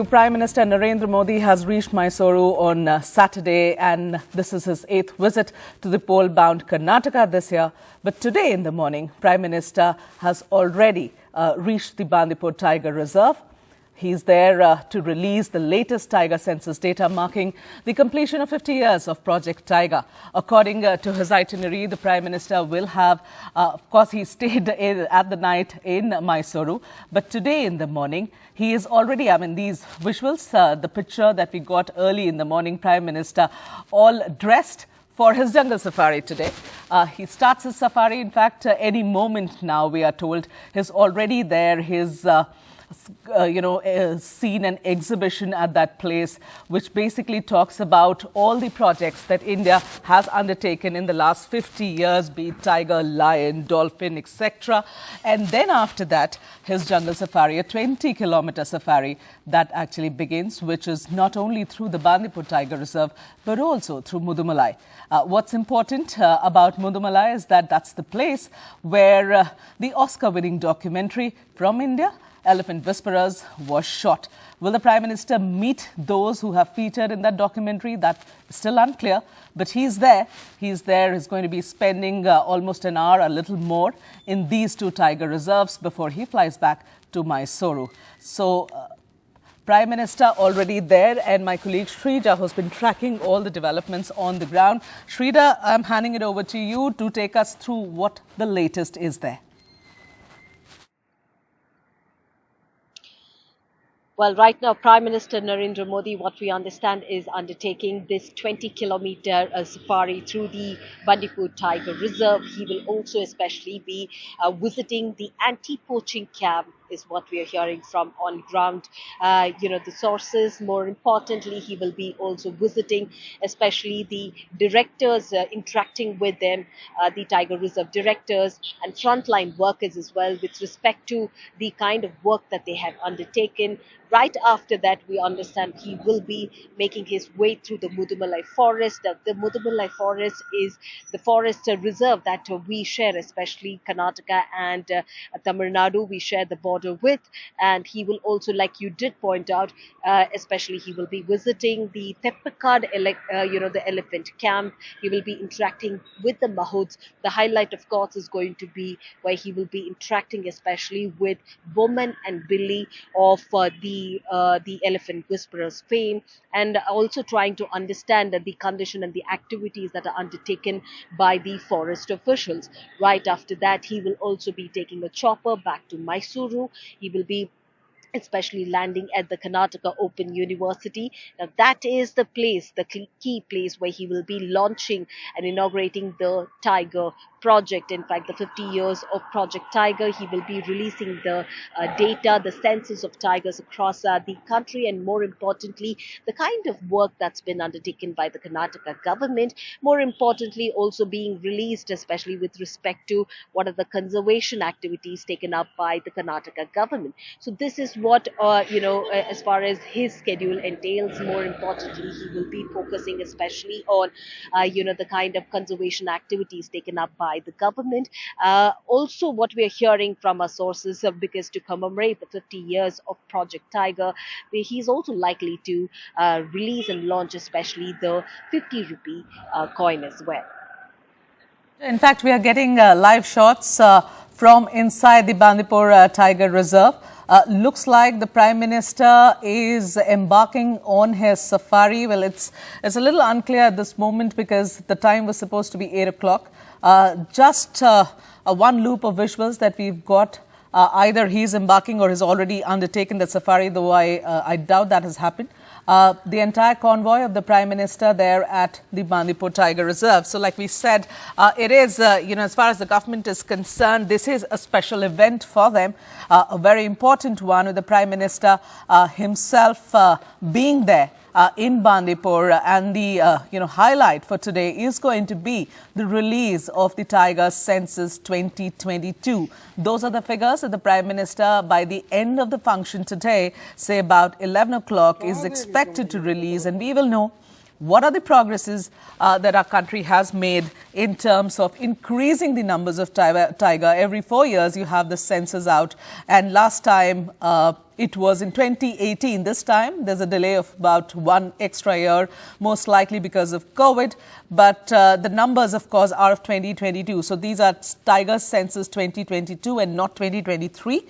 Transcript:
you. Prime Minister Narendra Modi has reached Mysuru on Saturday, and this is his 8th visit to the pole-bound Karnataka this year. But today in the morning, Prime Minister has already reached the Bandipur Tiger Reserve. He's there to release the latest tiger census data, marking the completion of 50 years of Project Tiger. According to his itinerary, the Prime Minister will have, of course, he stayed at the night in Mysuru. But today in the morning, he is already, these visuals, the picture that we got early in the morning, Prime Minister all dressed for his jungle safari today. He starts his safari, in fact, any moment now, we are told. He's already there. His seen an exhibition at that place, which basically talks about all the projects that India has undertaken in the last 50 years, be it tiger, lion, dolphin, etc. And then after that, his jungle safari, a 20-kilometer safari that actually begins, which is not only through the Bandipur Tiger Reserve, but also through Mudumalai. What's important about Mudumalai is that that's the place where the Oscar-winning documentary from India, Elephant Whisperers, was shot. Will the Prime Minister meet those who have featured in that documentary? That is still unclear, but he's there. He's there. He's going to be spending almost an hour, a little more, in these two tiger reserves before he flies back to Mysuru. So, Prime Minister already there, and my colleague Shrija, who's been tracking all the developments on the ground. Shrija, I'm handing it over to you to take us through what the latest is there. Well, right now, Prime Minister Narendra Modi, what we understand, is undertaking this 20-kilometer safari through the Bandipur Tiger Reserve. He will also especially be visiting the anti-poaching camp, is what we are hearing from on ground. The sources. More importantly, he will be also visiting especially the directors, interacting with them, the Tiger Reserve directors and frontline workers as well, with respect to the kind of work that they have undertaken. Right after that, we understand he will be making his way through the Mudumalai forest. The Mudumalai forest is the forest reserve that we share, especially Karnataka and Tamil Nadu. We share the border with, and he will also, like you did point out, especially he will be visiting the Teppakad, the elephant camp. He will be interacting with the mahouts. The highlight, of course, is going to be where he will be interacting especially with Woman and Billy of the Elephant Whisperers fame, and also trying to understand the condition and the activities that are undertaken by the forest officials. Right after that, he will also be taking a chopper back to Mysuru. He will be especially landing at the Karnataka Open University. Now, that is the place, the key place where he will be launching and inaugurating the Tiger project. In fact, the 50 years of Project Tiger, he will be releasing the data, the census of tigers across the country, and more importantly, the kind of work that's been undertaken by the Karnataka government. More importantly, also being released, especially with respect to what are the conservation activities taken up by the Karnataka government. So this is what, as far as his schedule entails. More importantly, he will be focusing especially on, the kind of conservation activities taken up by the government. Also, what we are hearing from our sources, because to commemorate the 50 years of Project Tiger, he's also likely to release and launch especially the 50 rupee coin as well. In fact, we are getting live shots from inside the Bandipur Tiger Reserve. Looks like the Prime Minister is embarking on his safari. Well, it's a little unclear at this moment because the time was supposed to be 8 o'clock. Just one loop of visuals that we've got. Either he's embarking or he's already undertaken the safari, though I doubt that has happened. The entire convoy of the Prime Minister there at the Bandipur Tiger Reserve. So like we said, it is, as far as the government is concerned, this is a special event for them, a very important one, with the Prime Minister himself being there in Bandipur. And the highlight for today is going to be the release of the Tiger Census 2022. Those are the figures that the Prime Minister, by the end of the function today, say about 11 o'clock, is expected to release, and we will know What are the progresses that our country has made in terms of increasing the numbers of tiger? Every 4 years, you have the census out. And last time, it was in 2018. This time, there's a delay of about 1 extra year, most likely because of COVID. But the numbers, of course, are of 2022. So these are tiger census 2022 and not 2023.